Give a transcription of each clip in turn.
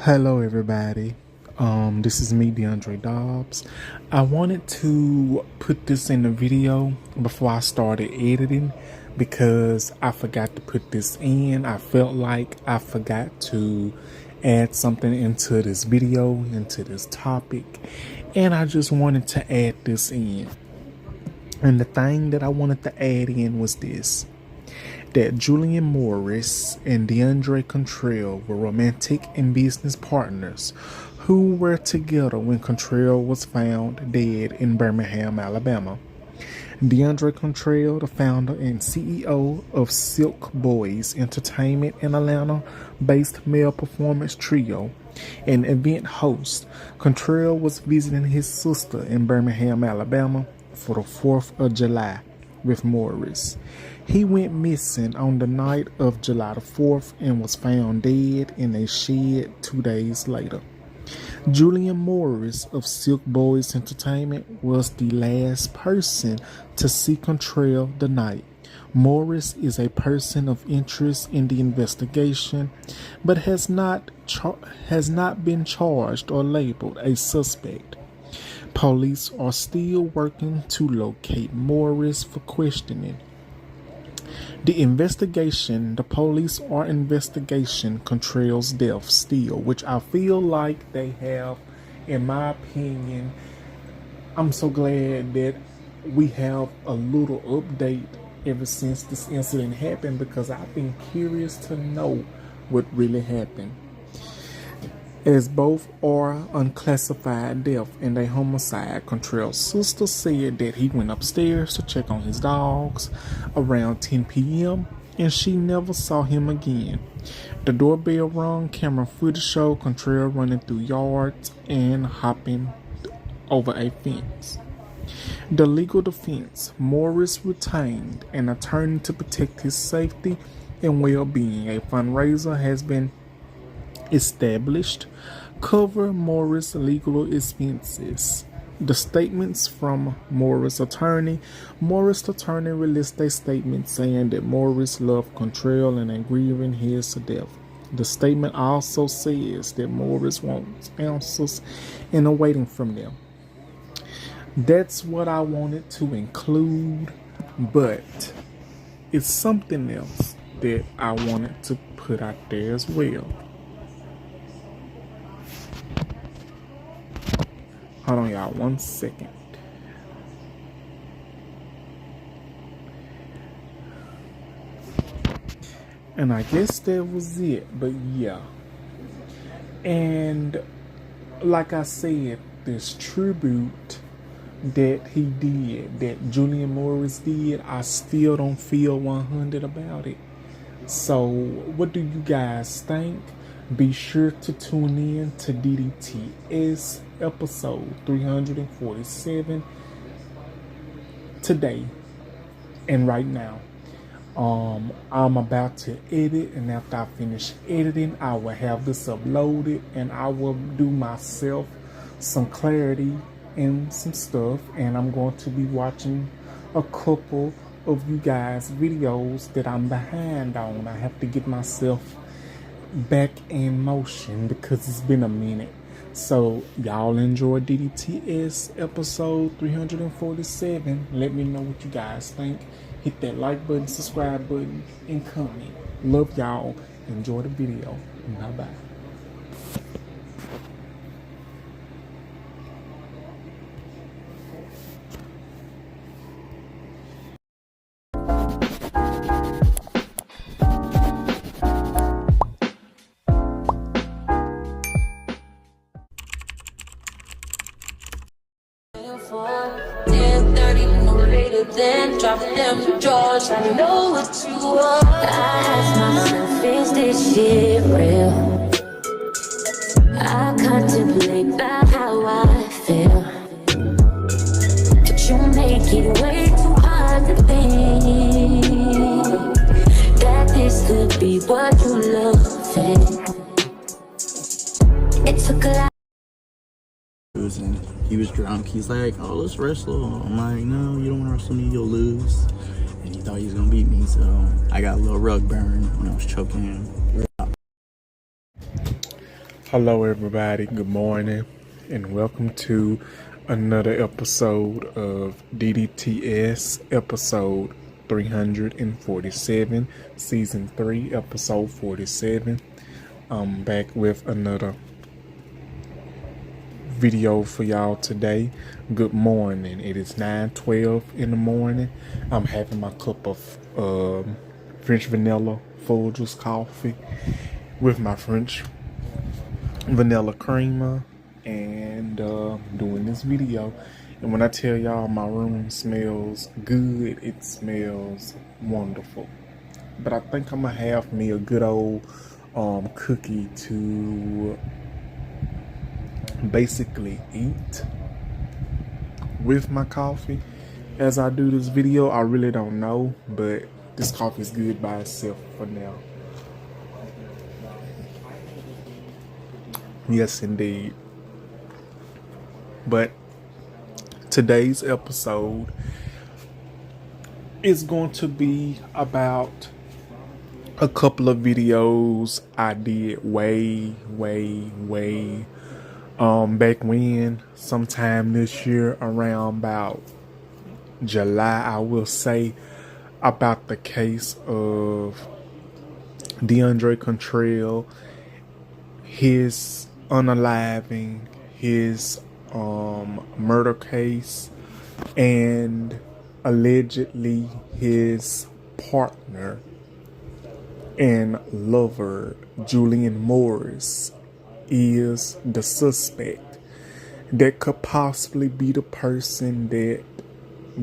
Hello everybody. This is me, Deundray Dobbs. I wanted to put this in the video before I started editing because I forgot to put this in. I felt like I forgot to add something into this video, into this topic, and I just wanted to add this in. And the thing that I wanted to add in was this: that Julian Morris and Deundray Contrell were romantic and business partners who were together when Contrell was found dead in Birmingham, Alabama. Deundray Contrell, the founder and CEO of Silk Boys Entertainment, an Atlanta-based male performance trio and event host, Contrell was visiting his sister in Birmingham, Alabama for the 4th of July with Morris. He went missing on the night of July the 4th and was found dead in a shed 2 days later. Julian Morris of Silk Boys Entertainment was the last person to see Contrell the night. Morris is a person of interest in the investigation, but has not been charged or labeled a suspect. Police are still working to locate Morris for questioning. The police are investigating Contrell's death still, which I feel like they have, in my opinion. I'm so glad that we have a little update ever since this incident happened, because I've been curious to know what really happened. As both are unclassified death and a homicide, Contrell's sister said that he went upstairs to check on his dogs around 10 p.m. and she never saw him again. The doorbell rung. Camera footage showed Contrell running through yards and hopping over a fence. The legal defense: Morris retained an attorney to protect his safety and well-being. A fundraiser has been established cover Morris' legal expenses. The statements from Morris' attorney released a statement saying that Morris loved Contrell and is grieving his death. The statement also says that Morris wants answers and are waiting from them. That's what I wanted to include, but it's something else that I wanted to put out there as well. Hold on, y'all, 1 second. And I guess that was it, but yeah. And like I said, this tribute that he did, that Julian Morris did, I still don't feel 100 about it. So what do you guys think? Be sure to tune in to DDTS episode 347 today and right now. I'm about to edit, and after I finish editing, I will have this uploaded and I will do myself some clarity and some stuff, and I'm going to be watching a couple of you guys' videos that I'm behind on. I have to get myself back in motion because it's been a minute. So y'all enjoy DDTS episode 347. Let me know what you guys think. Hit that like button, subscribe button, and comment. Love y'all. Enjoy the video. Bye bye. Then drop them drawers. I know what you want. I ask myself, is this shit real? I contemplate about how I feel, but you make it way too hard to think that this could be what you love. It took a lot. And he was drunk. He's like, oh, let's wrestle. I'm like, no, you don't want to wrestle me, you'll lose. And he thought he was gonna beat me, so I got a little rug burn when I was choking him. Hello, everybody. Good morning, and welcome to another episode of DDTS, episode 347, season 3, episode 47. I'm back with another video for y'all today. Good morning. It is 9:12 in the morning. I'm having my cup of French vanilla Folgers coffee with my French vanilla creamer and doing this video. And when I tell y'all my room smells good, it smells wonderful. But I think I'm gonna have me a good old cookie to basically eat with my coffee as I do this video. I really don't know, but this coffee is good by itself for now. Yes, indeed. But today's episode is going to be about a couple of videos I did way back when, sometime this year, around about July, I will say, about the case of Deundray Contrell, his unaliving, his murder case, and allegedly his partner and lover, Julian Morris, is the suspect that could possibly be the person that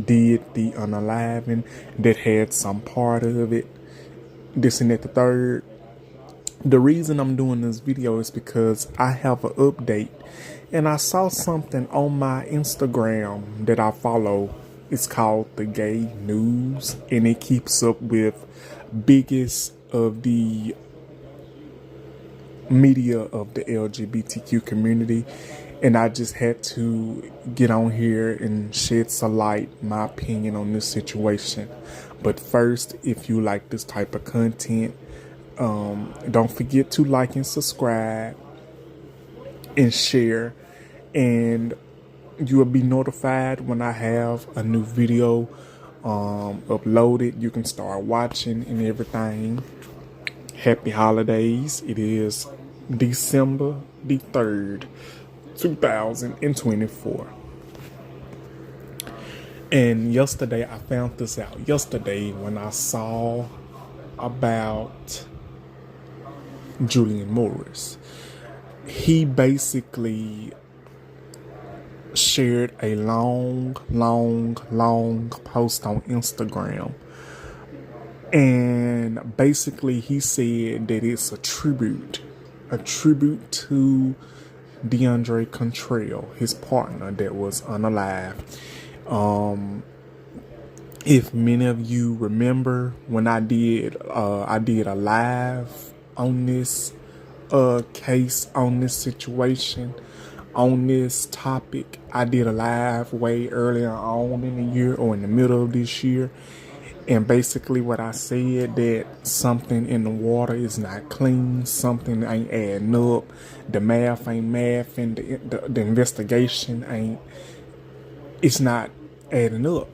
did the unaliving, that had some part of it, this and that, the third. The reason I'm doing this video is because I have an update, and I saw something on my Instagram that I follow. It's called The Gay News, and it keeps up with biggest of the media of the LGBTQ community, and I just had to get on here and shed some light, my opinion on this situation. But first, if you like this type of content, don't forget to like and subscribe and share, and you will be notified when I have a new video uploaded. You can start watching and everything. Happy holidays. It is December the 3rd, 2024. And yesterday, I found this out. Yesterday, when I saw about Julian Morris, he basically shared a long post on Instagram, and basically he said that it's a tribute to Deundray Contrell, his partner that was unalived. If many of you remember, when I did a live on this case, on this situation, on this topic, I did a live way earlier on in the year, or in the middle of this year. And basically what I said, that something in the water is not clean, something ain't adding up, the math ain't math, and the investigation it's not adding up.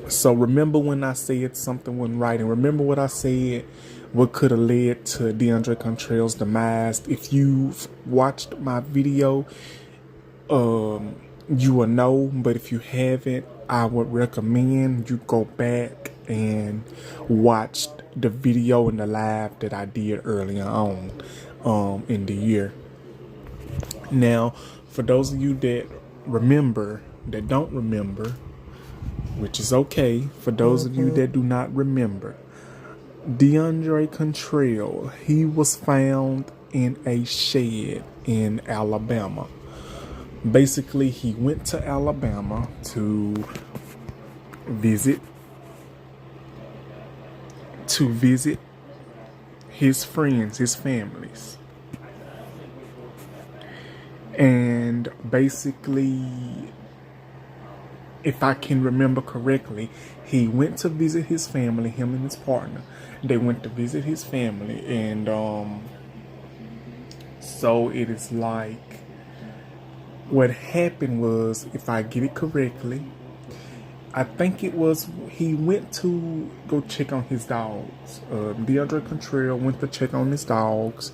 So remember when I said something wasn't right, and remember what I said, what could have led to Deundray Contrell's demise. If you've watched my video, you will know, but if you haven't, I would recommend you go back and watch the video and the live that I did earlier on in the year. Now, for those of you that remember, that don't remember, which is okay, for those of you that do not remember, Deundray Contrell, he was found in a shed in Alabama. Basically, he went to Alabama to visit his friends, his families. And basically, if I can remember correctly, he went to visit his family, him and his partner. They went to visit his family, and So it is like, what happened was, if I get it correctly, I think it was he went to go check on his dogs. Deundray Contrell went to check on his dogs,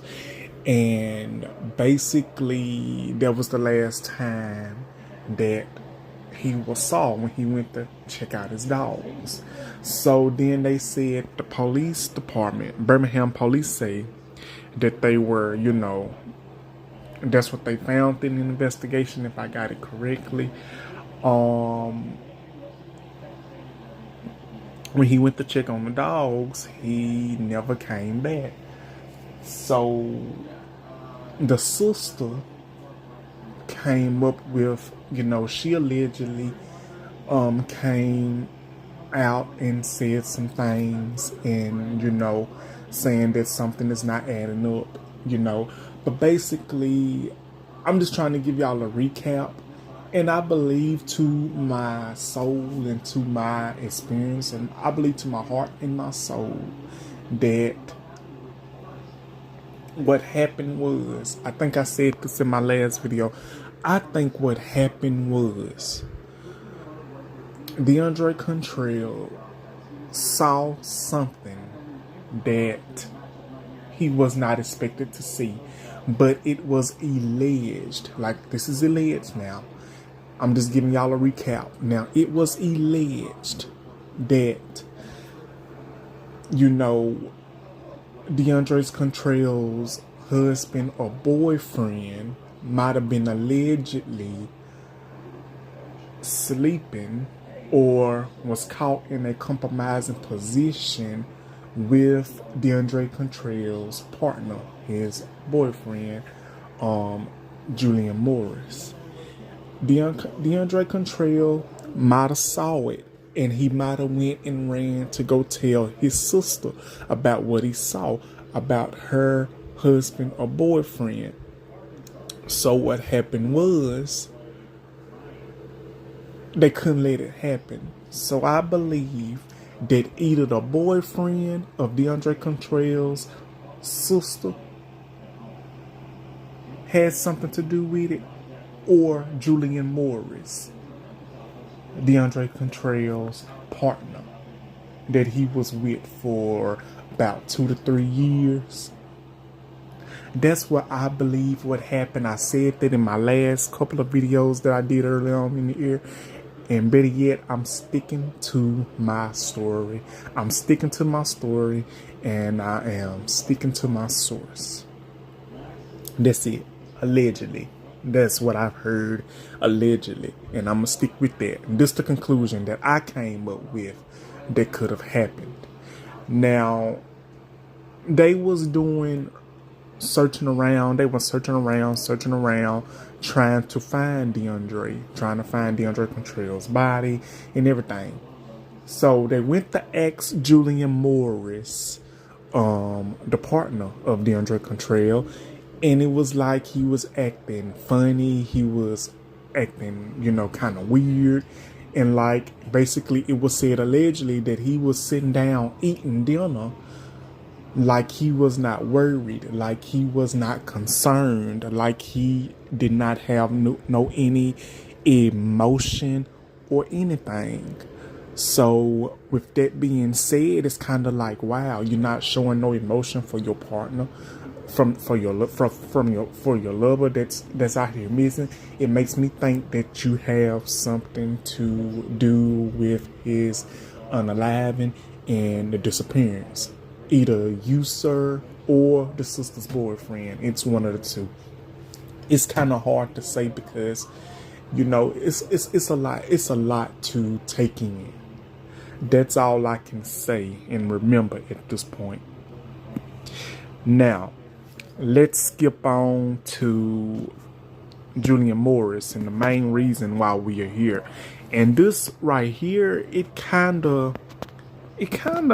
and basically that was the last time that he was saw when he went to check out his dogs. So then they said, the police department, Birmingham police, say that they were, you know, that's what they found in the investigation, if I got it correctly. When he went to check on the dogs, he never came back. So the sister came up with, you know, she allegedly came out and said some things, and, you know, saying that something is not adding up, you know. But basically, I'm just trying to give y'all a recap. And I believe to my soul and to my experience, and I believe to my heart and my soul, that what happened was, I think I said this in my last video, I think what happened was Deundray Contrell saw something that he was not expected to see, but it was alleged, like this is alleged now. I'm just giving y'all a recap. Now, it was alleged that, you know, Deundray Contrell's husband or boyfriend might have been allegedly sleeping or was caught in a compromising position with Deundray Contrell's partner, his boyfriend, Julian Morris. Deundray Contrell might have saw it, and he might have went and ran to go tell his sister about what he saw about her husband or boyfriend. So what happened was, they couldn't let it happen. So I believe that either the boyfriend of Deundray Contrell's sister had something to do with it, or Julian Morris, Deundray Contrell's partner, that he was with for about 2 to 3 years. That's what I believe what happened. I said that in my last couple of videos that I did early on in the year. And better yet, I'm sticking to my story. I'm sticking to my story, and I am sticking to my source. That's it. Allegedly. That's what I've heard, allegedly. And I'm going to stick with that. And this is the conclusion that I came up with that could have happened. Now, they was doing searching around. They were searching around, trying to find Deundray Contrell's body and everything. So they went to ask Julian Morris, the partner of Deundray Contrell, and it was like he was acting funny. He was acting, you know, kind of weird. And like, basically it was said allegedly that he was sitting down eating dinner like he was not worried, like he was not concerned, like he did not have no any emotion or anything. So with that being said, it's kind of like, wow, you're not showing no emotion for your partner, for your lover that's out here missing. It makes me think that you have something to do with his unaliving and the disappearance. Either you, sir, or the sister's boyfriend. It's one of the two. It's kind of hard to say because, you know, it's a lot. It's a lot to take in. That's all I can say and remember at this point. Now, let's skip on to Julian Morris and the main reason why we are here. And this right here, it kind of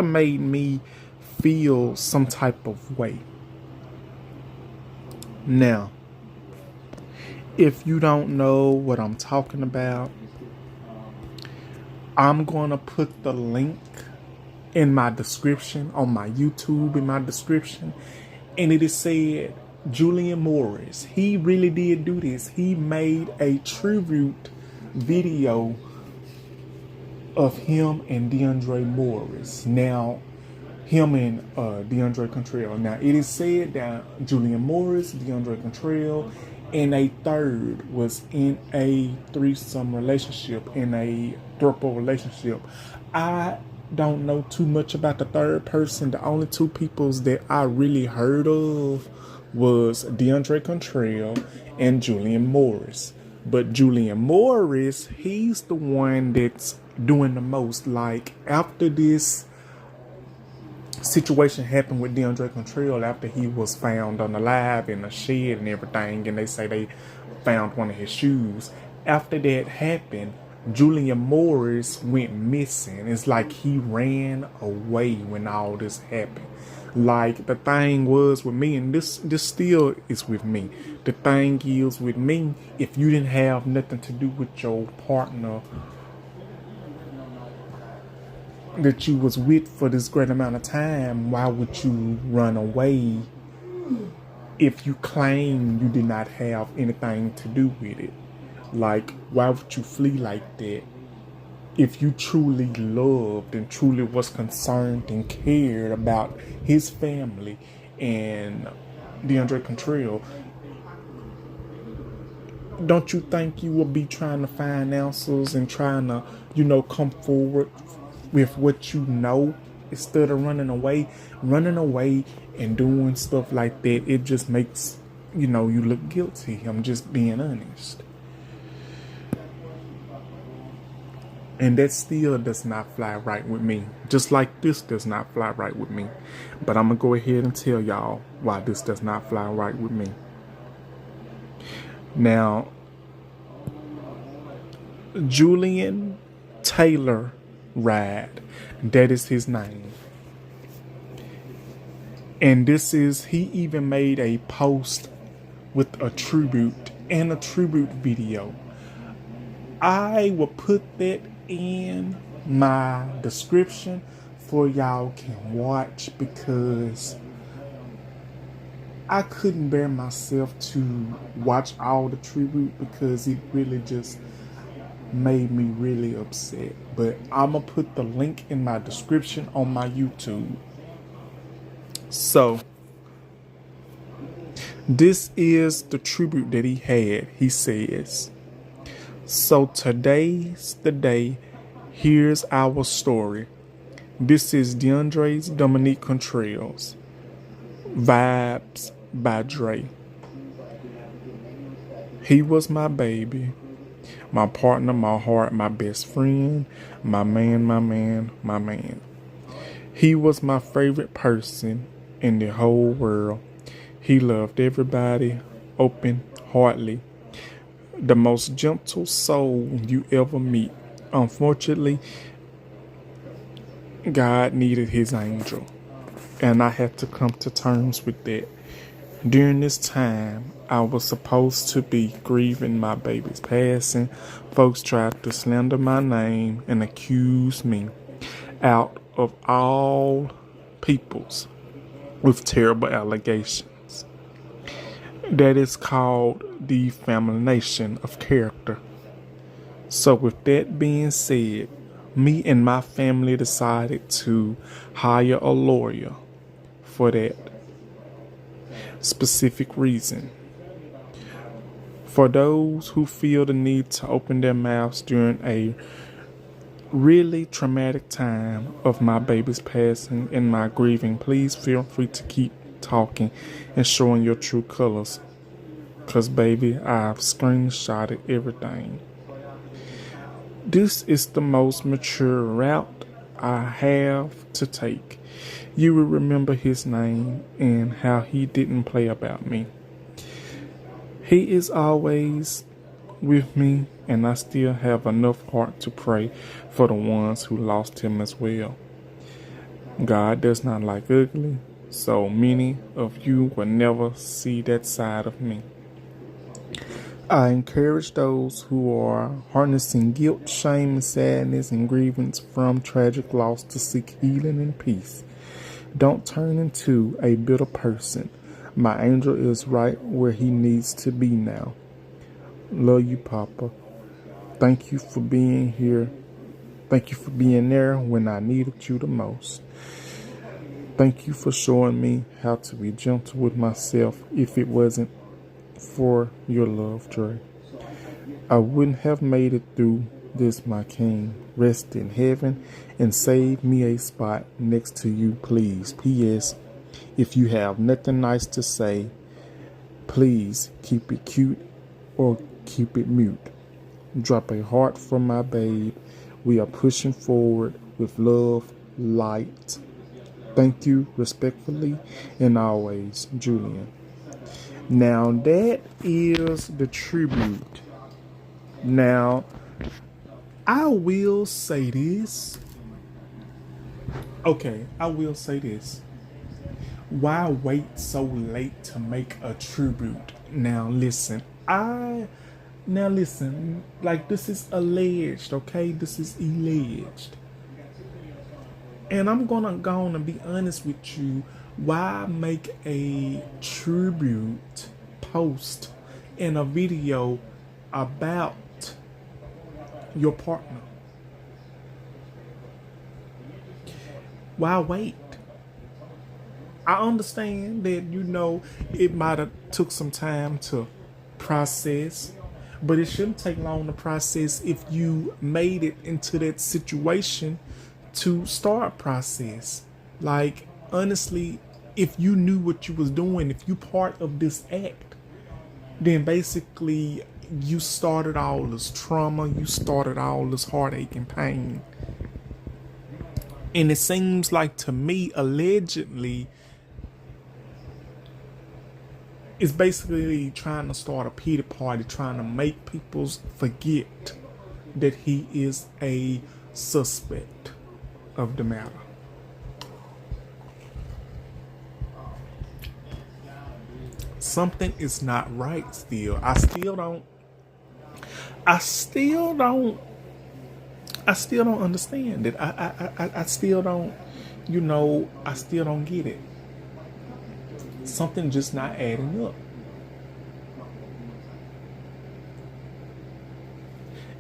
made me feel some type of way. Now, if you don't know what I'm talking about, I'm gonna put the link in my description on my YouTube, in my description, and it is said Julian Morris, he really did do this. He made a tribute video of him and Deundray Morris. Now, him and Deundray Contrell. Now, it is said that Julian Morris, Deundray Contrell, and a third was in a threesome relationship, in a throuple relationship. I don't know too much about the third person. The only two peoples that I really heard of was Deundray Contrell and Julian Morris. But Julian Morris, he's the one that's doing the most. Like, after this situation happened with Deundray Contrell, after he was found unalive in a shed and everything, and they say they found one of his shoes. After that happened, Julian Morris went missing. It's like he ran away when all this happened. Like, the thing was with me, and this still is with me. The thing is with me, if you didn't have nothing to do with your partner that you was with for this great amount of time, why would you run away if you claim you did not have anything to do with it? Like, why would you flee like that if you truly loved and truly was concerned and cared about his family and Deundray Contrell? Don't you think you would be trying to find answers and trying to, come forward with what you know instead of running away? Running away and doing stuff like that, it just makes, you look guilty. I'm just being honest. And that still does not fly right with me. Just like this does not fly right with me. But I'm going to go ahead and tell y'all why this does not fly right with me. Now, Julian Taylor Ride, that is his name. And he even made a post with a tribute and a tribute video. I will put that in my description for y'all can watch, because I couldn't bear myself to watch all the tribute because it really just made me really upset. But I'm gonna put the link in my description on my YouTube. So this is the tribute that he had. He says, "So today's the day. Here's our story. This is Deundray's Dominique Contrell's Vibes by Dre. He was my baby, my partner, my heart, my best friend, my man, my man, my man. He was my favorite person in the whole world. He loved everybody open-heartedly. The most gentle soul you ever meet. Unfortunately, God needed his angel, and I had to come to terms with that. During this time, I was supposed to be grieving my baby's passing. Folks tried to slander my name and accuse me out of all peoples with terrible allegations. That is called defamation of character. So with that being said, me and my family decided to hire a lawyer for that specific reason. For those who feel the need to open their mouths during a really traumatic time of my baby's passing and my grieving, please feel free to keep talking and showing your true colors. Cause baby, I've screenshotted everything. This is the most mature route I have to take. You will remember his name and how he didn't play about me. He is always with me, and I still have enough heart to pray for the ones who lost him as well. God does not like ugly, so many of you will never see that side of me. I encourage those who are harnessing guilt, shame, and sadness and grievance from tragic loss to seek healing and peace. Don't turn into a bitter person. My angel is right where he needs to be now. Love you, Papa. Thank you for being here. Thank you for being there when I needed you the most. Thank you for showing me how to be gentle with myself. If it wasn't for your love, Dre, I wouldn't have made it through this, my king. Rest in heaven and save me a spot next to you, please. P.S. If you have nothing nice to say, please keep it cute or keep it mute. Drop a heart for my babe. We are pushing forward with love, light. Thank you, respectfully, and always, Julian. Now that is the tribute. Now, I will say this. Okay, I will say this. Why wait so late to make a tribute? Now listen, like this is alleged, okay? This is alleged. And I'm gonna go on and be honest with you. Why make a tribute post in a video about your partner? Why wait? I understand that, you know, it might have took some time to process, but it shouldn't take long to process if you made it into that situation to start process. Like, honestly, if you knew what you was doing, if you part of this act, then basically you started all this trauma, you started all this heartache and pain. And it seems like, to me, allegedly, it's basically trying to start a pity party, trying to make people forget that he is a suspect of the matter. Something is not right still. I still don't understand it. I still don't, you know, I still don't get it. Something just not adding up.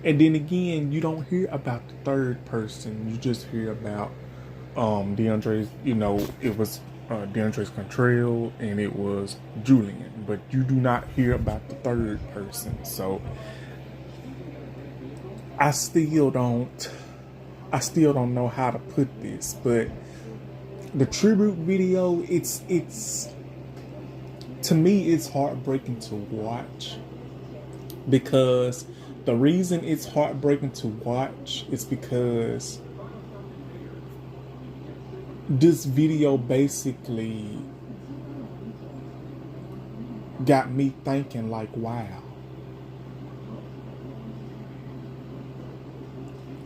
And then again, you don't hear about the third person. You just hear about Deundray's, you know, it was Deundray Contrell and it was Julian. But you do not hear about the third person. So I still don't know how to put this, but the tribute video, it's to me, it's heartbreaking to watch, because the reason it's heartbreaking to watch is because this video basically got me thinking, like, wow.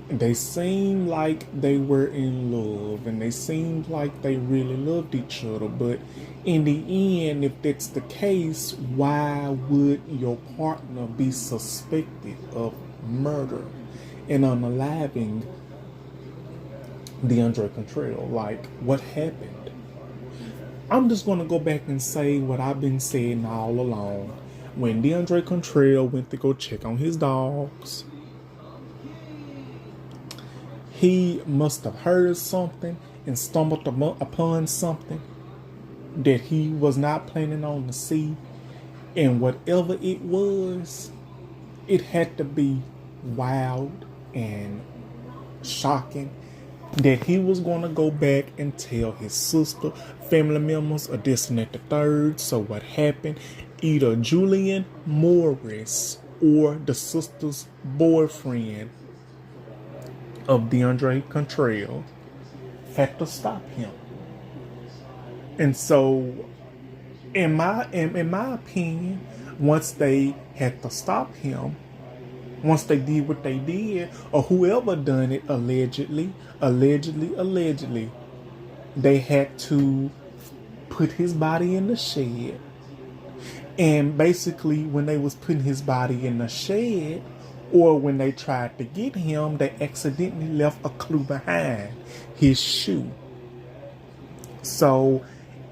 They seemed like they were in love and they seemed like they really loved each other, but in the end, if that's the case, why would your partner be suspected of murder and unaliving Deundray Contrell? Like, what happened? I'm just going to go back and say what I've been saying all along. When Deundray Contrell went to go check on his dogs, he must have heard something and stumbled upon something that he was not planning on to see. And whatever it was, it had to be wild and shocking that he was going to go back and tell his sister, family members, or this and that, the third. So what happened? Either Julian Morris or the sister's boyfriend of Deundray Contrell had to stop him. And so, in my opinion, once they had to stop him, once they did what they did, or whoever done it, allegedly, they had to put his body in the shed. And basically, when they was putting his body in the shed, or when they tried to get him, they accidentally left a clue behind, his shoe. So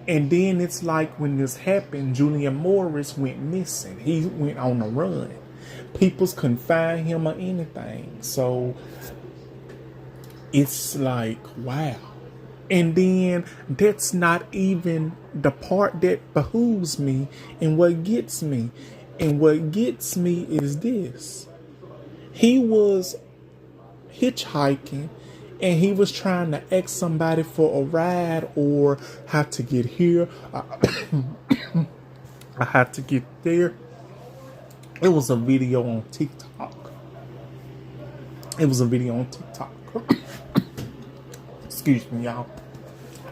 And then it's like when this happened, Julian Morris went missing. He went on the run. Peoples couldn't find him or anything. So it's like, wow. And then that's not even the part that behooves me and what gets me. And what gets me is this. He was hitchhiking and he was trying to ask somebody for a ride or how to get here. I had to get there. It was a video on TikTok. Excuse me, y'all.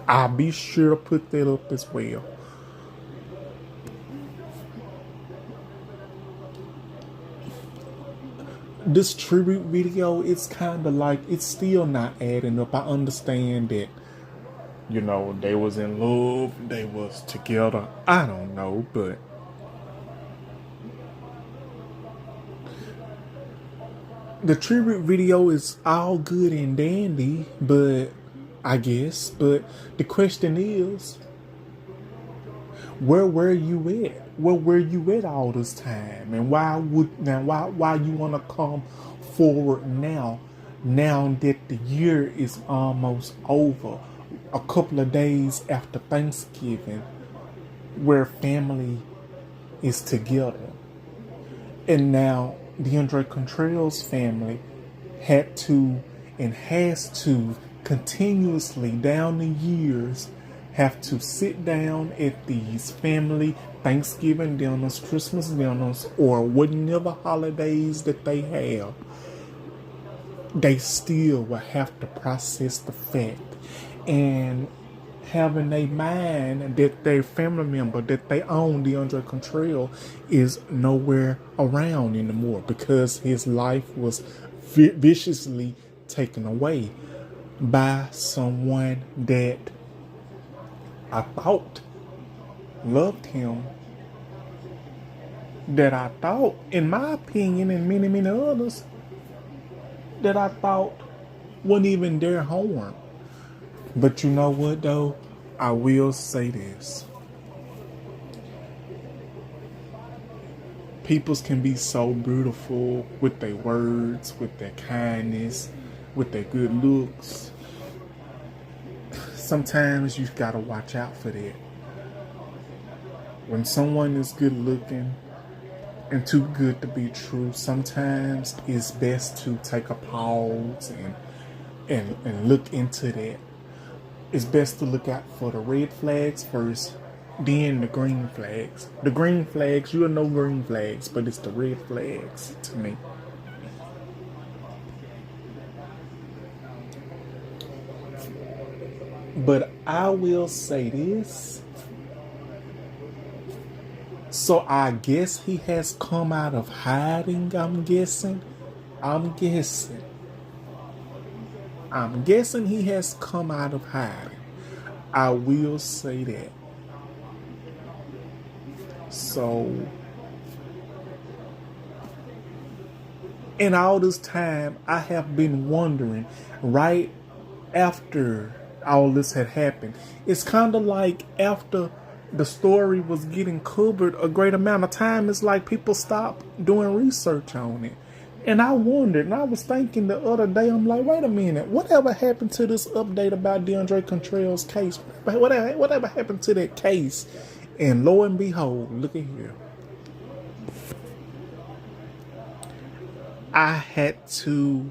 I'll be sure to put that up as well. This tribute video, it's kind of like, it's still not adding up. I understand that, you know, they was in love, they was together. I don't know, but the tribute video is all good and dandy, but I guess, but the question is, where were you at? Where were you at all this time? And why you want to come forward now that the year is almost over, a couple of days after Thanksgiving, where family is together? And now Deundray Contrell's family had to and has to continuously down the years have to sit down at these family Thanksgiving dinners, Christmas dinners, or whatever holidays that they have. They still will have to process the fact and have in their mind that their family member that they own, Deundray Contrell, is nowhere around anymore because his life was viciously taken away by someone that I thought loved him, that I thought, in my opinion, and many, many others, that I thought wouldn't even dare harm. But you know what, though? I will say this. Peoples can be so beautiful with their words, with their kindness, with their good looks. Sometimes you've got to watch out for that. When someone is good looking and too good to be true, sometimes it's best to take a pause and look into that. It's best to look out for the red flags first, then the green flags. The green flags, you know green flags, but it's the red flags to me. But I will say this. So I guess he has come out of hiding, I'm guessing he has come out of hiding. I will say that. So, in all this time, I have been wondering, right after all this had happened, it's kind of like after the story was getting covered a great amount of time, it's like people stopped doing research on it. And I wondered, and I was thinking the other day, I'm like, wait a minute, whatever happened to this update about Deundray Contrell's case? Whatever happened to that case? And lo and behold, look at here. I had to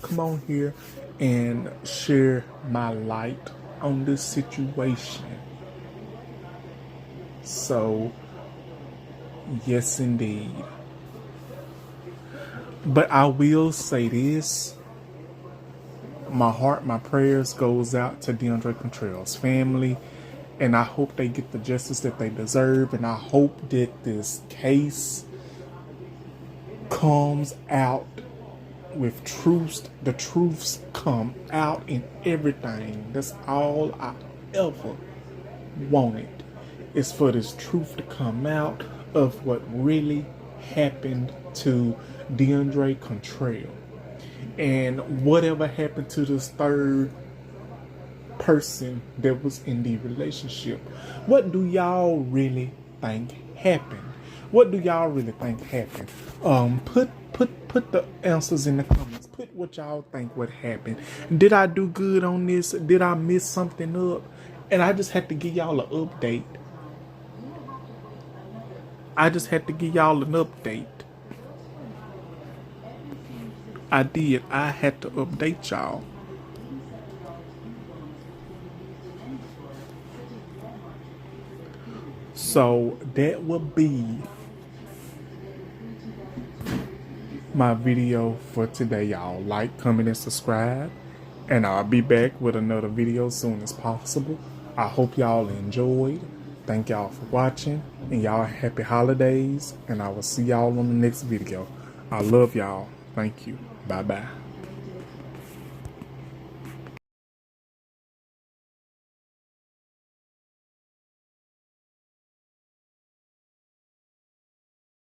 come on here and share my light on this situation. So, yes indeed. But I will say this. My heart, my prayers goes out to Deundray Contrell's family. And I hope they get the justice that they deserve. And I hope that this case comes out with truths. The truths come out in everything. That's all I ever wanted, is for this truth to come out of what really happened to Deundray Contrell. And whatever happened to this third person that was in the relationship. What do y'all really think happened? What do y'all really think happened? Put the answers in the comments. Put what y'all think would happen. Did I do good on this? Did I miss something up? And I just had to give y'all an update. I just had to give y'all an update. I did. I had to update y'all. So that will be my video for today, y'all. Like, comment, and subscribe. And I'll be back with another video as soon as possible. I hope y'all enjoyed. Thank y'all for watching. And y'all happy holidays. And I will see y'all on the next video. I love y'all. Thank you. Bye-bye.